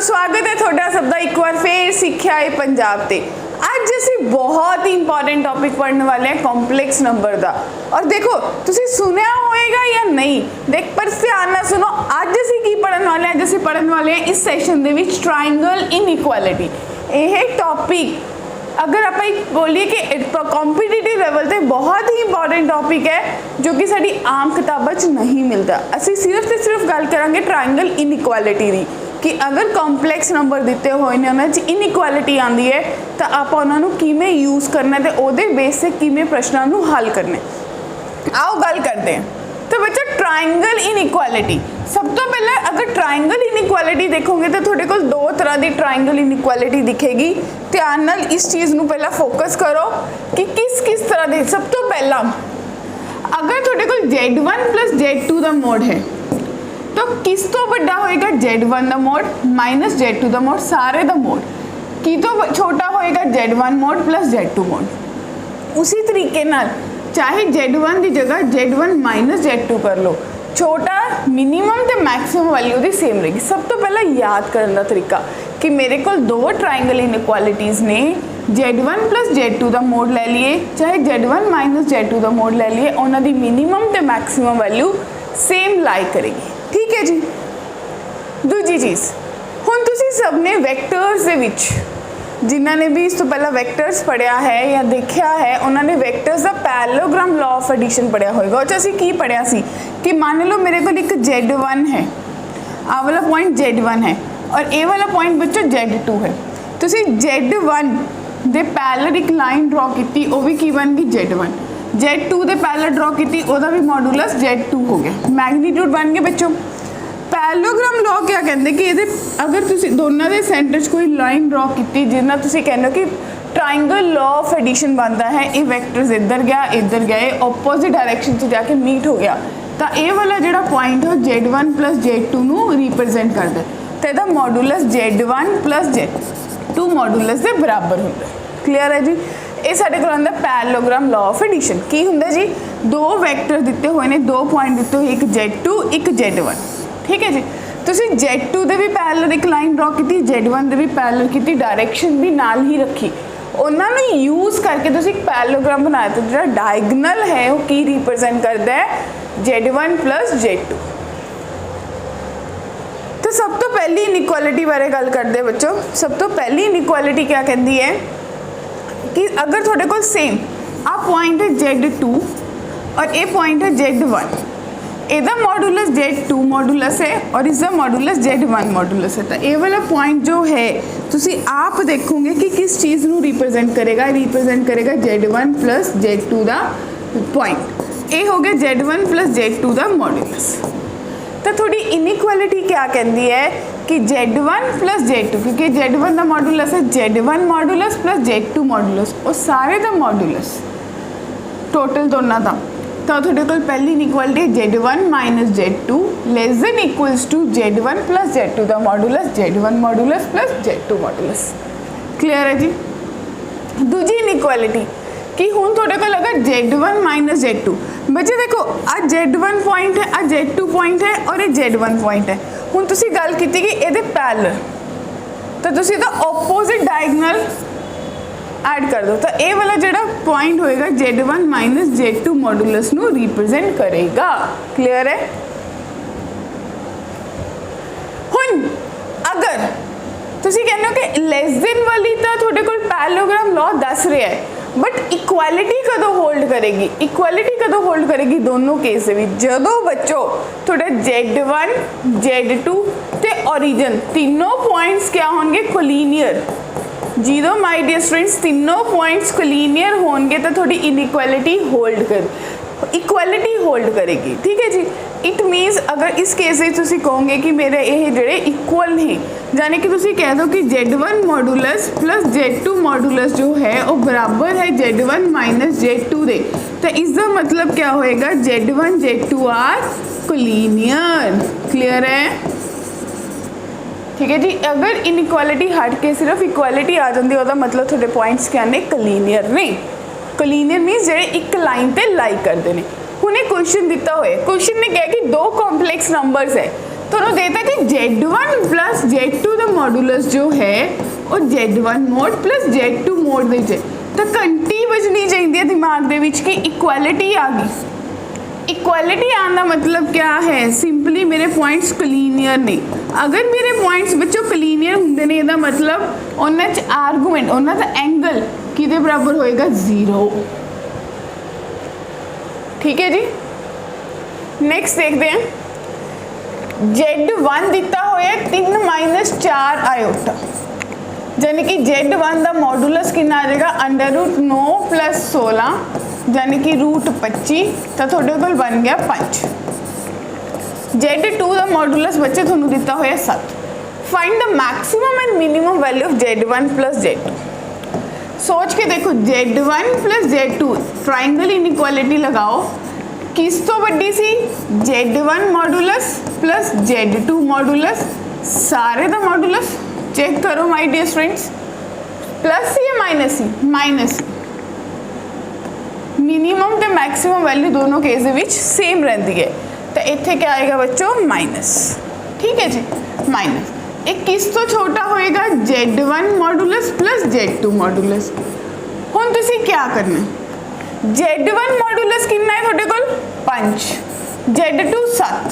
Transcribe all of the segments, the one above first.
स्वागत है थोड़ा सब दा एक बार फिर सिक्ख्या है पंजाब ते। आज असी बहुत ही इंपॉर्टेंट टॉपिक पढ़ने वाले हैं कॉम्प्लेक्स नंबर दा। और देखो तुसी सुनया होएगा या नहीं, देख पर ध्यान नाल सुनो। आज असी की पढ़न वाले हैं, असी पढ़न वाले हैं इस सेशन दे विच ट्रायंगल इनइक्वालिटी। यह टॉपिक अगर आप बोलिए कि कॉम्पीटिटिव लेवल पे बहुत ही इंपॉर्टेंट टॉपिक है जो कि साडी आम किताबां च नहीं मिलता। असी सिर्फ ते सिर्फ गल करांगे ट्रायंगल इनइक्वालिटी दी कि अगर कॉम्पलैक्स नंबर दिते हुए ने उन्हां च इनइक्वालिटी आंदी है तो आप उन्हां नूं किवें यूज़ करना ते उहदे बेस से किवें प्रश्नां नूं हल करने। आओ गल करते हैं। तो बच्चा ट्रायंगल इनइक्वालिटी, सब तो पहले अगर ट्रायंगल इनइक्वालिटी देखोगे तो थोड़े को दो तरह की ट्रायंगल इनइक्वालिटी दिखेगी। ध्यान नाल इस चीज़ नूं पहला फोकस करो कि किस किस तरह दे। सब तो पहला अगर थोड़े को Z1 + Z2 का मोड है तो किस तो बड़ा होएगा Z1 का मोड माइनस Z2 का मोड, सारे का मोड की तो छोटा होएगा Z1 मोड + Z2 मोड। उसी तरीके नाल चाहे Z1 की जगह Z1 - Z2 कर लो, छोटा मिनिमम ते मैक्सिमम वैल्यू दी सेम रहेगी। सब तो पहला याद करने का तरीका कि मेरे को दो ट्रायंगल इनइक्वालिटीज़ ने Z1 + Z2 का मोड ले लिए, चाहे Z1 - Z2 का मोड ले लिए, उन्हों की मिनिमम ते मैक्सिमम वैल्यू सेम लाई करेगी। ठीक है जी। दूजी चीज़ हुण तुसीं सबने वैक्टर्स दे विच जिन्हों ने भी इस तो पहला वैक्टर्स पढ़िया है या देखा है उन्होंने वैक्टर्स का पैरेललोग्राम लॉ ऑफ एडिशन पढ़िया होगा। उस असीं की पढ़िया सी कि मान लो मेरे को एक Z1 है, आ वाला पॉइंट Z1 है और ए वाला पॉइंट बच्चों Z2 है। तुसीं Z1 दे पैरेलल एक लाइन ड्रॉ की, वो भी की बन गई Z1। Z2 दे पैरेलल ड्रॉ की, वह भी मॉडुलस Z2 हो गया, मैग्नीट्यूड बन गए बच्चों। पैरेललोग्राम लॉ क्या कहते कि ये अगर तुसी दोनों के सेंटर कोई लाइन ड्रॉ की जिन्ना तुसी कहते हो कि ट्रायंगल लॉ ऑफ एडिशन बनता है, ये वैक्टर्स इधर गया ओपोजिट डायरेक्शन से जाके मीट हो गया, तो ये वाला जो पॉइंट है Z1 + Z2 नूं रिप्रजेंट करता है, तो यदा मॉडुलस Z1 + Z2 मॉडुलस के बराबर होंगे। क्लीयर है जी। ये साढ़े को आंदा पैरेललोग्राम लॉ ऑफ एडिशन। की होंगे जी, दो वैक्टर दिते हुए ने, दो पॉइंट दिते हुए, एक Z2 एक Z1। ठीक है जी। तुसी Z2 दे भी पैरेलल एक लाइन ड्रॉ की, Z1 दे भी पैरेलल की, डायरेक्शन भी नाल ही रखी, उन्होंने यूज़ करके तुसी एक पैरेललोग्राम बनाया। तो जो डायगनल है वो की रिप्रजेंट करता है Z1 + Z2। तो सब तो पहली इनइक्वालिटी बारे गल करते बच्चों। सब तो पहली इनइक्वालिटी क्या कहती है कि अगर थोड़े को सेम आ पॉइंट है Z2 और ये पॉइंट है Z1, ਇਹਦਾ मॉडुलस Z2 मॉडुलस है और इसका मॉडुलस Z1 मॉडुलस है। तो ये वाला पॉइंट जो है तुसी आप देखोगे कि किस चीज़ ਨੂੰ रिप्रजेंट करेगा Z1 + Z2 का पॉइंट। ये हो गया Z1 + Z2 का मॉडुलस। तो थोड़ी इनइक्वालिटी क्या कहती है कि Z1 + Z2, क्योंकि Z1 का मॉडुलस है Z1 मॉडुलस + Z2 मॉडुलस, और सारे का मॉडुलस टोटल दोनों का। तो थोड़े को पहली inequality Z1 - Z2 <= Z1 + Z2 का modulus Z1 modulus + Z2 modulus. Clear है जी। दूजी इनइक्वालिटी कि हुण थोड़े को अगर Z1 - Z2, बच्चे देखो आ Z1 पॉइंट है, आ Z2 पॉइंट है और ये Z1 पॉइंट है। हुण तुसी गल कीती कि ये पैरेलल, तो तुसी तो ओपोजिट डायगनल ऐड कर दो, तो ये वाला जो पॉइंट होएगा Z1 - Z2 मॉडुलस नू रिप्रजेंट करेगा। क्लियर है। हुण अगर तुसी कहते हो कि लेस देन वाली तो थोड़े को पैरेललोग्राम लॉ दस रहा है, बट इक्वालिटी कदों होल्ड करेगी? इक्वालिटी कदों होल्ड करेगी दोनों केस में? जदों बच्चों थोड़े Z1 Z2 ते ओरिजिन तीनों पॉइंट्स क्या होंगे कोलिनियर। जीरो माय डियर स्टूडेंट्स, तीनों पॉइंट्स कोलिनियर होंगे तो थोड़ी इनइक्वालिटी इक्वालिटी होल्ड करेगी। ठीक है जी। इट मीन्स अगर इस केस में तुसी कहोगे कि मेरे ये जोड़े इक्वल हैं, यानी कि तुसी कह दो कि Z1 मॉडुलस + Z2 मॉडुलस जो है वो बराबर है Z1 - Z2 दे, तो इसका मतलब क्या होएगा Z1 Z2 are collinear. Clear है। ठीक है जी। अगर इनइक्वालिटी हट के सिर्फ इक्वालिटी आ जाती है, मतलब थोड़े पॉइंट्स क्या ने कोलिनियर नहीं। कोलिनियर मीन्स जो एक लाइन पर लाई करते हैं। हुणे क्वेश्चन दिता हुआ है, क्वेश्चन ने कहा कि दो कॉम्प्लैक्स नंबर्स है ਤੁਹਾਨੂੰ देता कि Z1 प्लस Z2 ਦਾ मॉडुलस जो है ਉਹ Z1 mode plus Z2 mode ਦੇ ਵਿੱਚ ਤਾਂ ਘੰਟੀ ਵੱਜਣੀ ਚਾਹੀਦੀ ਹੈ ਦਿਮਾਗ ਦੇ ਵਿੱਚ ਕਿ ਇਕੁਐਲਿਟੀ ਆ ਗਈ। इक्वालिटी आना मतलब क्या है, सिंपली मेरे पॉइंट्स क्लीनियर ने। अगर मेरे पॉइंट्स बच्चों क्लीनियर होंगे ने इहदा मतलब उन्हां च आर्गूमेंट उन्हां दा एंगल किहदे बराबर होएगा 0। ठीक है जी। नेक्स्ट देखते हैं Z1 दिता होया 3 माइनस 4 आयोटा, यानी कि Z1 का मॉडुलस कितना आ जाएगा √9 प्लस 16 यानी कि √25 तो थोड़े को बन गया 5। Z2 का मॉडुलस बच्चे थोनू दिता होया 7। Find the maximum and minimum value of Z1 plus Z2। सोच के देखो Z1 plus Z2 triangle inequality लगाओ, किस तो वड्डी सी Z1 modulus plus Z2 modulus, सारे दा मॉडुलस चेक करो माय डियर स्टूडेंट्स, प्लस सी या माइनस सी, माइनस सी। मिनिमम ते मैक्सिमम वैल्यू दोनों केस दे विच सेम रहती है, तो इत्थे क्या आएगा बच्चों माइनस। ठीक है जी, माइनस। एक किस तो छोटा होएगा Z1 modulus plus Z2 modulus. हुण तुसी क्या करना, Z1 मॉडुलस कितना है थोड़े कोल 5, Z2 7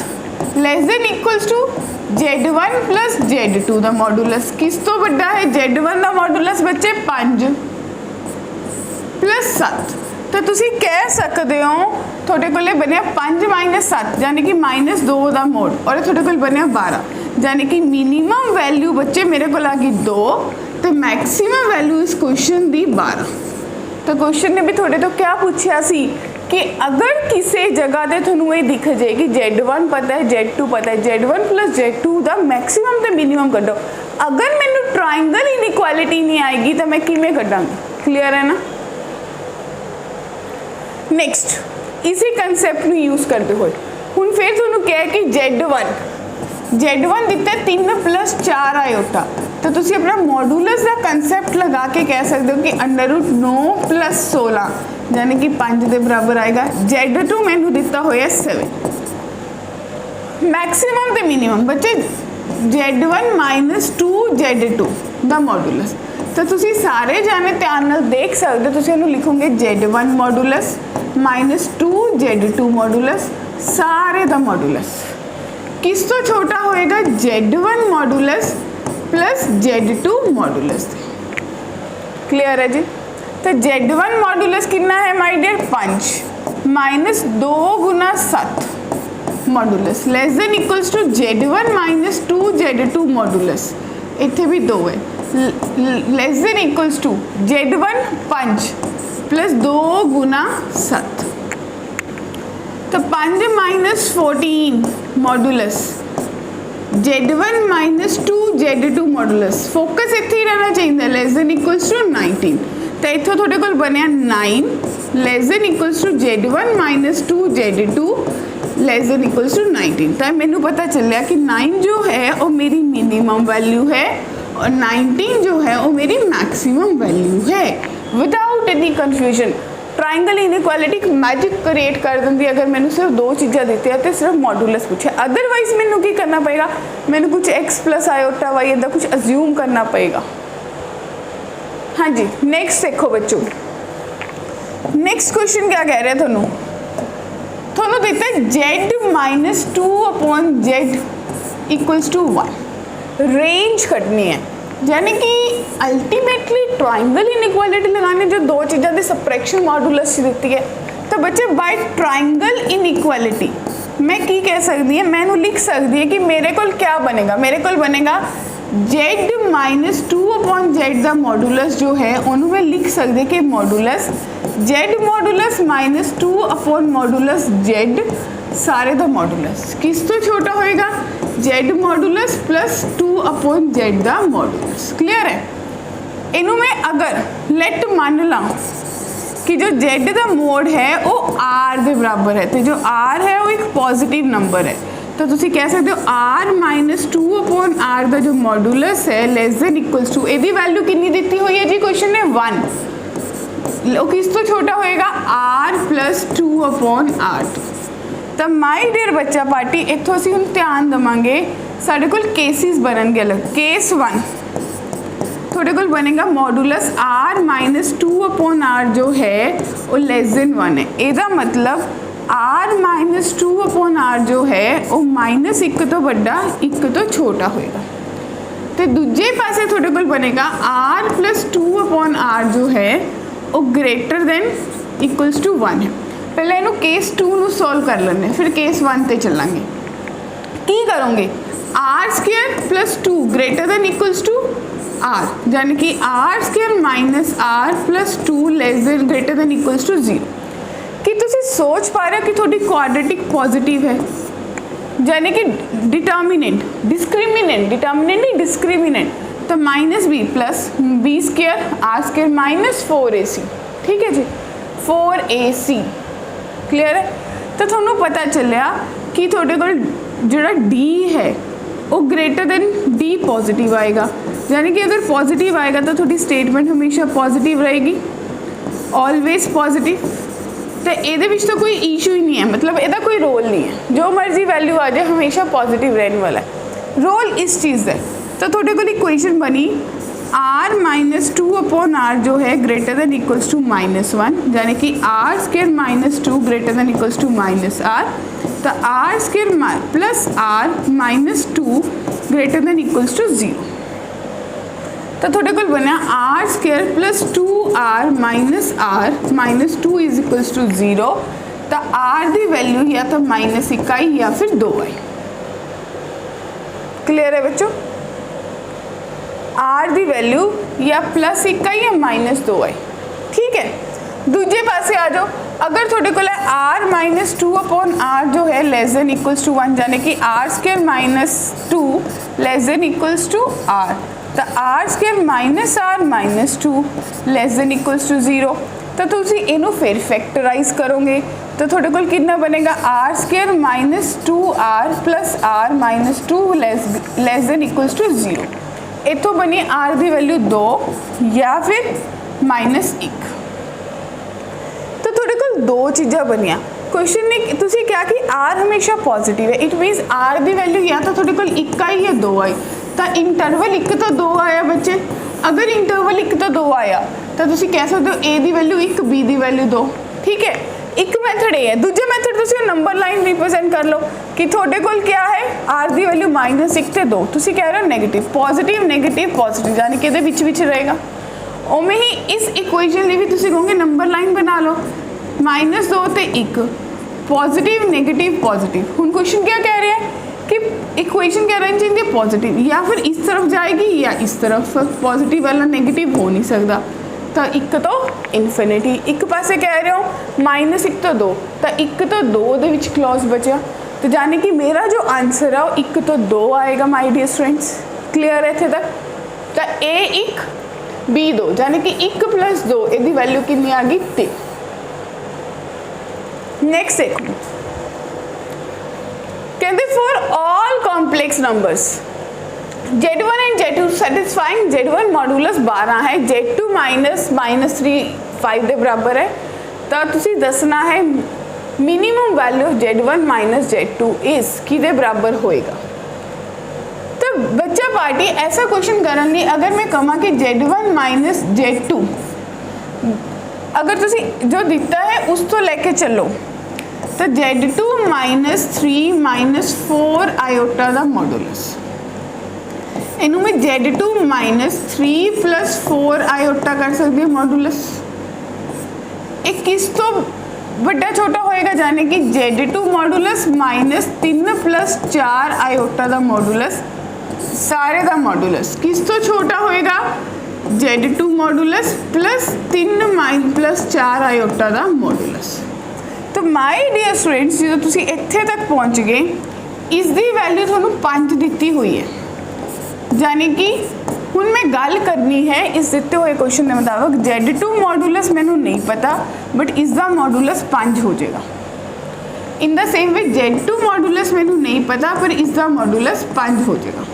less than equals to Z1 plus Z2 का मॉडुलस। किस तो बड़ा है Z1 का मॉडुलस बच्चे 5 प्लस 7, तो तुसी कह सकते हो थोड़े को बनया 5 माइनस 7 यानी कि -2 का मोड, और थोड़े को बनया 12 यानी कि मिनिमम वैल्यू बच्चे मेरे को आ गई 2 तो मैक्सिमम वैल्यू इस क्वेश्चन दी 12। तो क्वेश्चन ने भी थोड़े तो क्या पूछा सी कि अगर किसी जगह ते थोनू ये दिख जाए कि Z1 पता है Z2 पता है, Z1 प्लस Z2 का मैक्सिमम तो मिनिमम कड्डो, अगर मैनू ट्राइंगल इनइक्वालिटी नहीं आएगी तो मैं किवें कड्डांगी। क्लियर है ना। नेक्स्ट इसी कंसैप्ट में यूज़ करते हुए हुण फिर थोनू क्या है कि Z1 दिता 3 प्लस 4 आयोटा, तो तुसी अपना मॉडुलस का कंसैप्ट लगा के कह सकते हो कि √9 प्लस 16 यानी कि 5 के बराबर आएगा। Z2 मैनू दिता होया 7। मैक्सिमम ते मिनिमम बच्चे Z1 माइनस 2 Z2 का मॉडुलस, तो तुसी सारे जाने ध्यान नाल देख सकते हो, तुसी इहनूं लिखोगे Z1 मॉडुलस -2 Z2 मॉडुलस, सारे का मॉडुलस। किस तो छोटा होएगा Z1 modulus plus Z2 modulus. Clear है जी। तो Z1 मॉडुलस कितना है माय डियर 5 -2 गुना 7 modulus less than equals to Z1 -2 Z2 modulus, इत्थे भी 2 है, less than equals to Z1 5 plus 2 गुना 7, तो 5 minus 14 modulus Z1 -2 Z2 modulus. Focus इत्थे ही रहना चाहिए, लेस देन इक्वल्स टू 19, तो इत्थों थोड़े कोल बनया 9 less than equals to Z1 -2 Z2 less than equals to 19। तो मैनू पता चलिया कि 9 जो है वो मेरी मिनिमम वैल्यू है और 19 जो है वो मेरी मैक्सिमम वैल्यू है, without any confusion. Triangle inequality magic create कर देंगी अगर मैंने सिर्फ 2 चीज़ा दी है तो सिर्फ मॉडुलस पूछे, अदरवाइज मैनू की करना पड़ेगा, मैंने कुछ x प्लस आयोटा वाई इदा कुछ अज्यूम करना पड़ेगा। हाँ जी, नेक्स्ट देखो बच्चों, नेक्स्ट क्वेश्चन क्या कह रहे हैं थोनू देता है Z -2/Z equals to 1, range कटनी है, यानी कि अल्टीमेटली ट्राइंगल इनइक्वालिटी लगाने जो 2 चीज़ों की सबट्रैक्शन मॉडुलस दी है, तो बच्चे बाय ट्राइंगल इनइक्वालिटी मैं की कह सकती है, मैनू लिख सकती है कि मेरे को क्या बनेगा, मेरे को बनेगा Z -2/Z का मॉडुलस जो है उन्होंने मैं लिख सकती है कि मॉडुलस Z मॉडुलस -2/मॉडुलस Z सारे का मॉडुलस। किस तो छोटा होएगा Z मॉडुलस प्लस 2/Z का मॉडुलस। क्लियर है। इनू मैं अगर लेट मान ला कि जो Z का मोड है वो R के बराबर है, तो जो R है वो एक पॉजिटिव नंबर है, तो तुसी कह सकते हो R -2/R का जो मॉडुलस है लेस देन इक्वल्स टू, यदि वैल्यू कितनी दी हुई है जी क्वेश्चन ने 1, किस तो छोटा होएगा R + 2/R। ਤਾਂ ਮਾਈ ਡੀਅਰ ਬੱਚਾ ਪਾਰਟੀ ਇੱਥੋਂ ਅਸੀਂ ਹੁਣ ਧਿਆਨ ਦੇਵਾਂਗੇ ਸਾਡੇ ਕੋਲ ਕੇਸਿਸ ਬਣਨਗੇ ਅਲੱਗ। केस 1 ਤੁਹਾਡੇ ਕੋਲ ਬਣੇਗਾ ਮੋਡੂਲਸ r ਮਾਈਨਸ 2/r ਜੋ ਹੈ ਉਹ ਲੈਸ ਦੈਨ 1 ਹੈ। ਇਹਦਾ ਮਤਲਬ r ਮਾਈਨਸ 2/r ਜੋ ਹੈ ਉਹ ਮਾਈਨਸ 1 ਤੋਂ ਵੱਡਾ 1 ਤੋਂ ਛੋਟਾ ਹੋਏਗਾ। ਤੇ ਦੂਜੇ ਪਾਸੇ ਤੁਹਾਡੇ ਕੋਲ ਬਣੇਗਾ r ਪਲੱਸ 2/r ਜੋ ਹੈ ਉਹ ਗ੍ਰੇਟਰ ਦੈਨ ਇਕੁਅਲਸ ਟੂ 1 ਹੈ। ਪਹਿਲਾਂ ਇਹਨੂੰ ਕੇਸ 2 ਨੂੰ ਸੋਲਵ ਕਰ ਲੈਂਦੇ ਫਿਰ ਕੇਸ 1 ਤੇ ਚੱਲਾਂਗੇ। ਕੀ ਕਰੋਗੇ r² plus 2 greater than equals to r यानी कि r² minus r plus 2 less than greater than equals to 0। ਕੀ ਤੁਸੀਂ ਸੋਚ ਪਾ ਰਹੇ ਹੋ ਕਿ ਤੁਹਾਡੀ ਕੁਆਡਰੇਟਿਕ ਪੋਜ਼ਿਟਿਵ ਹੈ यानी कि डिटर्मिनेंट नहीं डिस्क्रिमिनेंट तो minus b plus b² r² minus 4ac ठीक है जी 4ac क्लियर है। तो थोड़ा पता चलिया कि थोड़े को जोड़ा d है वो ग्रेटर देन d पॉजिटिव आएगा यानी कि अगर पॉजिटिव आएगा तो थोड़ी स्टेटमेंट हमेशा पॉजिटिव रहेगी ऑलवेज पॉजिटिव। तो ये तो कोई इशू ही नहीं है मतलब यदा कोई रोल नहीं है जो मर्जी वैल्यू आ जाए हमेशा पॉजिटिव रहने वाला है। रोल इस चीज़ है तो थोड़े को इक्वेशन बनी r माइनस 2/r जो है ग्रेटर देन इक्वल्स टू -1 यानी कि r² minus 2 greater than equals to -r तो r² plus r minus 2 greater than equals to 0। तो थोड़े को बनया r² plus 2r minus 2 is equals to 0 तो r की वैल्यू या तो -1 आई या फिर 2 आई। क्लियर है बच्चों r की वैल्यू या +1 आई या -2 आई ठीक है। दूजे पासे आ जाओ अगर थोड़े को r माइनस 2/r जो है लेस देन इक्वल्स टू 1 यानी कि r² minus 2 less than equals to r तो r² minus r minus 2 less than equals to 0 तो तुसी इनू फिर फैक्टराइज करोगे तो थोड़े को कितना बनेगा r² minus 2r plus r minus 2 less than equals to 0। इतों बनी r की वैल्यू 2 या फिर -1 तो थोड़े को दो चीज़ा बनिया। क्वेश्चन ने तुसी क्या कि r हमेशा पॉजिटिव है इट मीनस r की वैल्यू या तो थोड़े को 1 आई या 2 आई तो इंटरवल 1 तो 2 आया बच्चे। अगर इंटरवल 1 तो 2 आया तो तुसी कह सकते हो a की वैल्यू 1 b की वैल्यू 2 ठीक है। एक मैथड ये है दूजे मैथड तुसी नंबर लाइन रिप्रेजेंट कर लो कि थोड़े को क्या है r की वैल्यू -1 ते 2 तुसी कह रहे हो नेगेटिव पॉजिटिव यानी कि विच विच रहेगा। उमें ही इस इक्वेशन भी तुसी कहोगे नंबर लाइन बना लो -2 ते 1 पॉजिटिव नेगेटिव पॉजिटिव। हुण क्वेश्चन क्या कह रहे हैं कि इक्वेशन क्या रहनी चाहिए पॉजिटिव या फिर इस तरफ जाएगी या इस तरफ पॉजिटिव वाला नेगेटिव हो नहीं सकता तो 1 तो इनफिनिटी एक पासे कह रहे हो -1 तो 2 तो 1 तो 2 दे विच क्लॉज बचा तो जाने कि मेरा जो आंसर है वो 1 तो 2 आएगा माय डियर स्टूडेंट्स। क्लियर है इत्थे तक तो a 1 b 2 यानी कि 1 + 2 इसकी वैल्यू कितनी आ गई 3। नेक्स्ट एक कहते for all complex numbers Z1 and Z2 satisfying Z1 modulus 12 है Z2 -3 5 के बराबर है तो तुसी दसना है minimum value Z1 - Z2 is किदे बराबर होएगा। तो बच्चा पार्टी ऐसा क्वेश्चन करने अगर मैं कहा कि Z1 - Z2 अगर तुसी जो दिता है उस तो लेके चलो तो Z2 -3 -4 आयोटा का मॉडुलस इनू मैं Z2 -3 + 4 आयोटा कर सकती हूँ मॉडुलस एक किस तो बड़ा छोटा होएगा जाने कि Z2 मॉडुलस -3 + 4 आयोटा का मॉडुलस सारे का मॉडुलस किस तो छोटा होएगा Z2 मॉडुलस +3 + 4 आयोटा का मॉडुलस। तो माय डियर स्टूडेंट्स जो तुसी इत्थे तक पहुँच गए इसकी वैल्यू थोनों 5 दी हुई है यानी कि हुण मैं गल करनी है इस दिते हुए क्वेश्चन के मुताबिक Z2 मॉडुलस मैनू नहीं पता बट इसका मॉडुलस 5 हो जाएगा। In the same way Z2 modulus मैनू नहीं पता पर इसका मॉडुलस 5 हो जाएगा।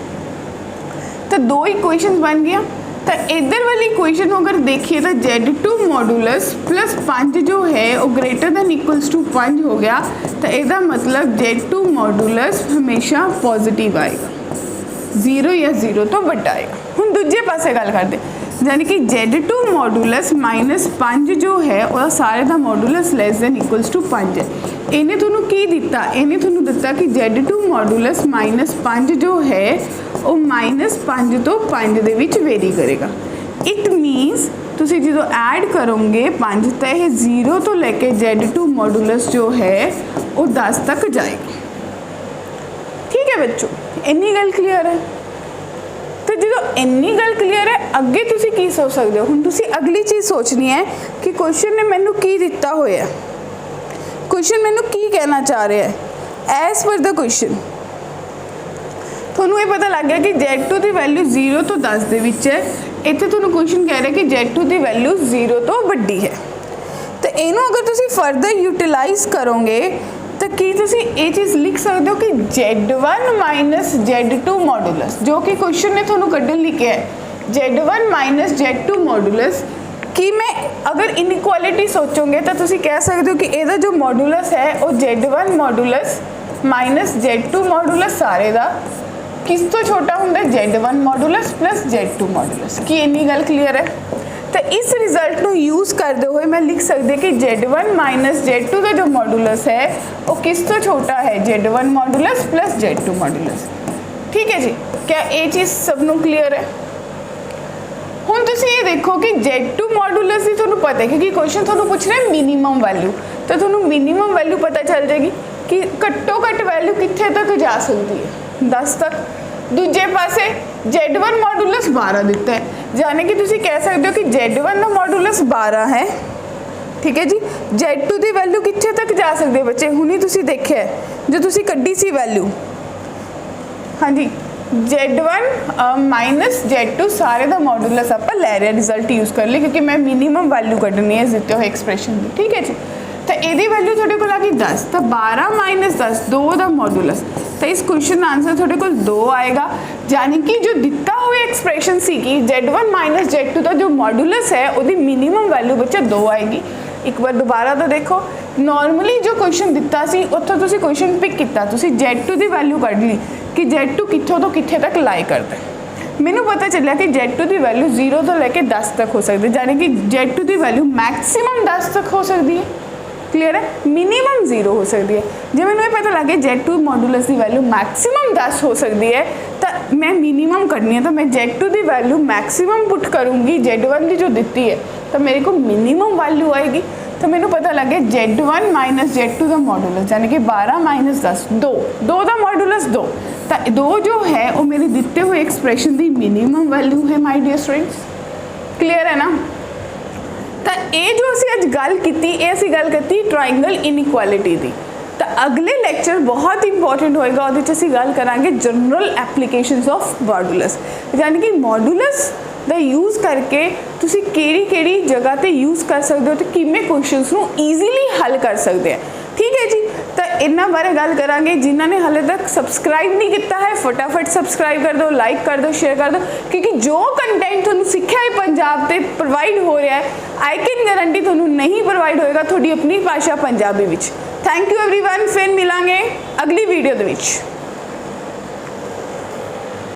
तो दो इक्वेशन बन गया तो इधर वाली इक्वेशन अगर देखिए तो Z2 मॉडुलस प्लस 5 जो है वो ग्रेटर दैन इक्वल्स टू 5 हो गया। तो इसका मतलब Z2 मॉडुलस हमेशा पॉजिटिव आएगा, 0 या 0 तो बड़ा आएगा। हम दूजे पासे गल करते यानी कि Z2 मॉडुलस माइनस 5 जो है वह सारे का modulus less than equals to 5 है। इन्हें थोनों की दिता, इन्हें थोनों दिता कि Z2 मॉडुलस माइनस 5 जो है वो माइनस 5 तो 5 दे विच वेरी करेगा। इट मीनस तुसी जो ऐड करोगे 5 तो यह 0 तो लेके Z2 मॉडुलस जो है वो 10 तक जाएगा। ठीक है बच्चों, इन्नी गल क्लीयर है। तो जो इन्नी गल क्लीयर है अगे तुसी की सोच सकते हो। हुण तुसी अगली चीज़ सोचनी है कि क्वेश्चन ने मैनू की दिता होया, क्वेश्चन मैनू की कहना चाह रहा है। एज पर द क्वेश्चन थोनू ये पता लग गया कि Z2 की वैल्यू 0 तो 10 दे विच है। इत्थे थोनू क्वेश्चन कह रहा है कि Z2 की वैल्यू 0 तो वड्डी है। तो इनू अगर तुसी फर्दर यूटिलाइज करोगे तो की तुसी ये चीज़ लिख सकते हो कि Z1 माइनस Z2 मॉडुलस, जो कि क्वेश्चन ने थोनू कड्डन लिखा है Z1 माइनस Z2 मॉडुलस। कि मैं अगर इनइक्वालिटी सोचोगे तो तुसी कह सकते हो कि ਇਹਦਾ जो मॉडुलस है वो Z1 modulus minus Z2 modulus सारे का किस तो छोटा होंगे Z1 modulus plus Z2 modulus. की इन्नी गल क्लीयर है। तो इस रिजल्ट को यूज़ करते हुए मैं लिख सकती कि Z1 माइनस Z2 का जो मॉडुलस है वो किस तो छोटा है Z1 modulus plus Z2 modulus. ठीक है जी, क्या ये चीज़ सबनों क्लीयर है। हुण तुसीं ये देखो कि Z2 मॉडुलस की तुहानूं पता है क्योंकि क्वेश्चन तुहानूं पूछ रहे मिनीमम वैल्यू, तो तुहानूं मिनीमम वैल्यू पता चल जाएगी कि घट्टो घट्ट वैल्यू कित्थे तक जा सकती है, 10 तक। दूजे पासे Z1 मॉडुलस 12 दिता है, यानी कि तुसीं कह सकते हो कि Z1 का मॉडुलस 12 है। ठीक है जी, Z2 की वैल्यू कित्थे तक जा सकती है बच्चे, हुणी तुसीं देखिया जो तुसीं कड्डी सी वैल्यू। हाँ जी, Z1 माइनस Z2 सारे का मॉडुलस आप लै रहे रिजल्ट यूज़ कर लिए क्योंकि मैं मिनीमम वैल्यू कड्डनी है दिते हुए एक्सप्रैशन की। ठीक है जी, तो यदी वैल्यू थोड़े को आ गई 10, तो 12 माइनस 10 2 का मॉडुलस। तो इस क्वेश्चन का आंसर थोड़े को 2 आएगा, यानी कि जो दिता हुआ एक्सप्रैशन सी कि Z1 माइनस Z2 का जो मॉडुलस है वो मिनीमम वैल्यू बच्चा 2 आएगी। एक बार दोबारा तो देखो, नॉर्मली जो क्वेश्चन दिता सी उत्थों तुसीं क्वेश्चन पिक किया, तुसीं Z2 की वैल्यू कढ़ ली कि Z2 कित्थों तो कित्थे तक लाई करता है। मैनू पता चलिया कि Z2 की वैल्यू 0 तो लेके 10 तक हो सकती है, यानी कि Z2 की वैल्यू मैक्सिमम 10 तक हो सकती है। क्लीयर है, मिनीमम 0 हो सकती है। जो मैंने पता लग गया Z2 मॉडुलस की वैल्यू मैक्सिमम 10 हो सकती है तो मैं मिनीमम करनी है, तो मैं Z2 की वैल्यू मैक्सिमम पुट करूँगी Z1 की जो दी है तो मेरे को मिनीमम वैल्यू आएगी। तो मैंने पता लग गया Z1 माइनस Z2 का मॉडुलस यानी कि 12 माइनस 10 2 का मॉडुलस 2, तो 2 जो है वो मेरे दिते हुए एक्सप्रैशन की मिनीमम वैल्यू है माय डियर स्टूडेंट्स। क्लीयर है ना। तो ये जो असी अज गल की गल करती ट्राइंगल इनइक्वालिटी की। तो अगले लैक्चर बहुत इंपॉर्टेंट होएगा, वो असी गल करांगे जनरल एप्लीकेशंस ऑफ मॉडुलस, यानी कि मॉडुलस का यूज़ करके तुसी केड़ी जगह पे यूज़ कर सकते हो तो किमें क्वेश्चंस नू ईजीली हल कर सकते हैं। ठीक है जी, तो इन्ना बारे गल करांगे। जिन्होंने हाले तक सबसक्राइब नहीं किया है फटाफट सबसक्राइब कर दो, लाइक कर दो, शेयर कर दो, क्योंकि जो कंटेंट तुहानू सिक्ख्या है पंजाब ते प्रोवाइड हो रहा है आई कैन गारंटी तुहानू नहीं प्रोवाइड होएगा थोड़ी अपनी भाषा पंजाबी विच। थैंक यू एवरीवन, फिर मिलांगे अगली वीडियो दे विच।